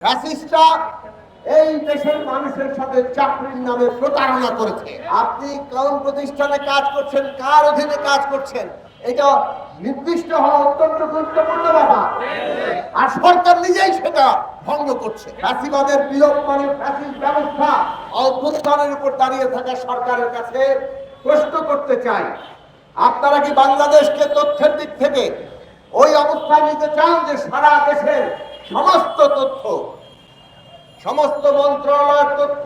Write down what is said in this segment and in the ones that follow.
ফ্যাসিস্টরা এই দেশের মানুষের সাথে চাকরির নামে প্রতারণা করেছে। আপনি কোন প্রতিষ্ঠানে কাজ করছেন, কার অধীনে কাজ করছেন, এটা নির্দিষ্ট হওয়া অত্যন্ত গুরুত্বপূর্ণ ব্যাপার। আর সরকার নিজেই সেটা ভঙ্গ করছে। ফ্যাসিবাদের বিলোপ মানে ফ্যাসিস্ট ব্যবস্থা। অভ্যুত্থানের উপর দাঁড়িয়ে থাকা সরকারের কাছে প্রশ্ন করতে চাই, আপনারা কি বাংলাদেশকে তথ্যের দিক থেকে ওই অবস্থায় নিতে চান যে সারা দেশের সমস্ত তথ্য, সমস্ত মন্ত্রণালয়ের তথ্য,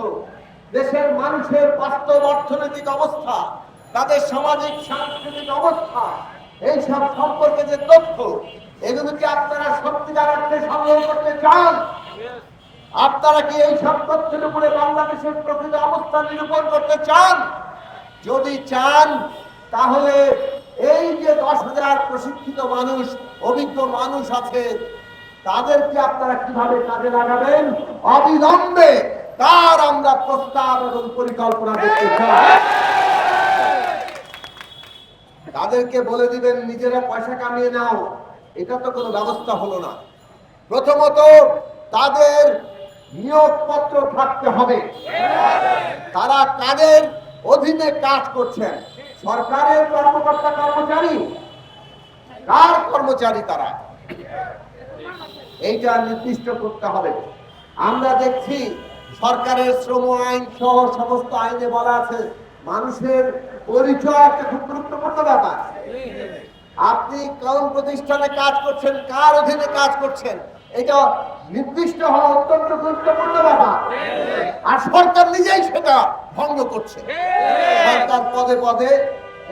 দেশের মানুষের বাস্তব অর্থনৈতিক অবস্থা, তাদের সামাজিক সাংস্কৃতিক অবস্থা, এই সব সম্পর্কে যে তথ্য, এগুলো কি আপনারা সত্যিকার অর্থে সংগ্রহ করতে চান? আপনারা কি এই সব তথ্যের উপরে বাংলাদেশের প্রকৃত অবস্থা নিরূপণ করতে চান? যদি চান তাহলে এই যে 10,000 প্রশিক্ষিত মানুষ, অভিজ্ঞ মানুষ আছে, তাদেরকে আপনারা কিভাবে কাজে লাগাবেন, অবিলম্বে তার আমরা প্রস্তাব এবং পরিকল্পনা দেখতে চাই। তাদেরকে বলে দিবেন নিজেরা পয়সা কামিয়ে নাও, এটা তো কোনো ব্যবস্থা হলো না। প্রথমত তাদের নিয়োগপত্র থাকতে হবে, তারা কাদের অধীনে কাজ করছেন, সরকারের কর্মকর্তা কর্মচারী, কার কর্মচারী তারা, এইটা নির্দিষ্ট করতে হবে। আমরা দেখছি সরকারের শ্রম আইন সহ সমস্ত আইনে বলা আছে মানুষের পরিচয় একটা খুব গুরুত্বপূর্ণ ব্যাপার। আপনি কোন প্রতিষ্ঠানে কাজ করছেন, কার অধীনে কাজ করছেন, এটা নির্দিষ্ট হওয়া অত্যন্ত গুরুত্বপূর্ণ ব্যাপার। আর সরকার নিজেই সেটা ভঙ্গ করছে। সরকার পদে পদে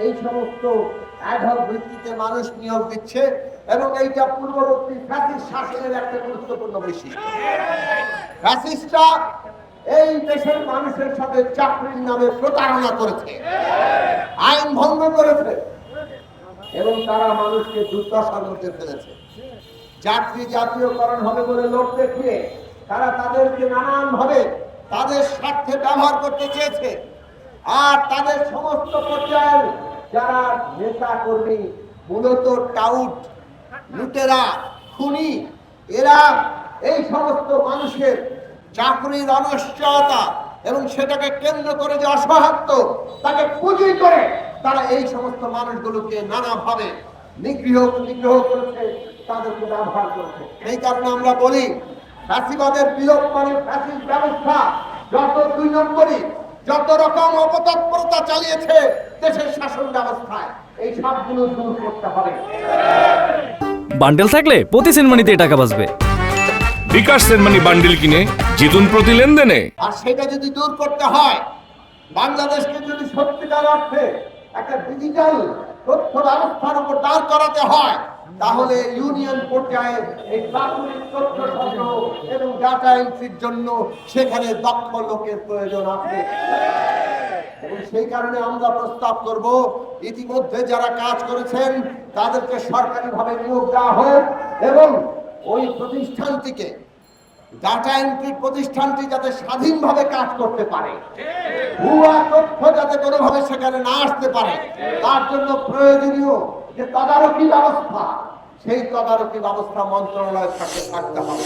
এই সমস্ত অ্যাডহক ভিত্তিতে মানুষ নিয়োগ দিচ্ছে এবং এইটা পূর্ববর্তী ফ্যাসিস্ট শাসনের একটা গুরুত্বপূর্ণ বিষয়। ফ্যাসিস্টরা এই দেশের মানুষের সাথে চাকরির নামে প্রতারণা করেছে, আইন ভঙ্গ করেছে এবং তারা মানুষকে দুর্দশার মধ্যে ফেলেছে। চাকরি জাতীয়করণ হবে বলে লোক দেখিয়ে তারা তাদেরকে নানান ভাবে তাদের স্বার্থে ব্যবহার করতে চেয়েছে। আর তাদের সমস্ত পর্যায়ের যারা নেতা কর্মী, মূলত টাউট, লুটেরা, খুনি, এরা এই সমস্ত মানুষের চাকরির অনিশ্চয়তা এবং সেটাকে কেন্দ্র করে যে অসহায়ত্ব, তাকে পুঁজি করে তারা এই সমস্ত মানুষগুলোকে নানাভাবে নিগ্রহ করেছে, তাদেরকে ব্যবহার করেছে। এই কারণে আমরা বলি ফ্যাসিবাদের বিলোপ মানে ফ্যাসিস্ট ব্যবস্থা যত 2 নম্বরই, যত রকম অপতৎপরতা চালিয়েছে দেশের শাসন ব্যবস্থায়, এই সবগুলো দূর করতে হবে। বান্ডেল থাকলে প্রতি সেনমানিতে টাকা বাঁচবে। বিকাশ সেনমানি বান্ডেল কিনে জিতুন প্রতি লেনদেনে। আর সেটা যদি দূর করতে হয়, বাংলাদেশকে যদি সত্যিকার অর্থে একটা ডিজিটাল তথ্য ব্যবস্থার উপর দাঁড় করাতে হয়, তাহলে ইউনিয়ন পর্যায়ে এই প্রাথমিক তথ্য সংগ্রহ এবং ডাটা এন্ট্রির জন্য সেখানে দক্ষ লোকের প্রয়োজন আছে। এবং সেই কারণে আমরা প্রস্তাব করব, ইতিমধ্যে যারা কাজ করেছেন তাদেরকে সরকারিভাবে নিয়োগ দেওয়া হোক এবং ওই প্রতিষ্ঠানটিকে, ডাটা এন্ট্রির প্রতিষ্ঠানটি যাতে স্বাধীনভাবে কাজ করতে পারে, ভুয়া তথ্য যাতে কোনোভাবে সেখানে না আসতে পারে, তার জন্য প্রয়োজনীয় যে তদারকি ব্যবস্থা, সেই তদারকি ব্যবস্থা মন্ত্রণালয়ের সাথে থাকতে হবে।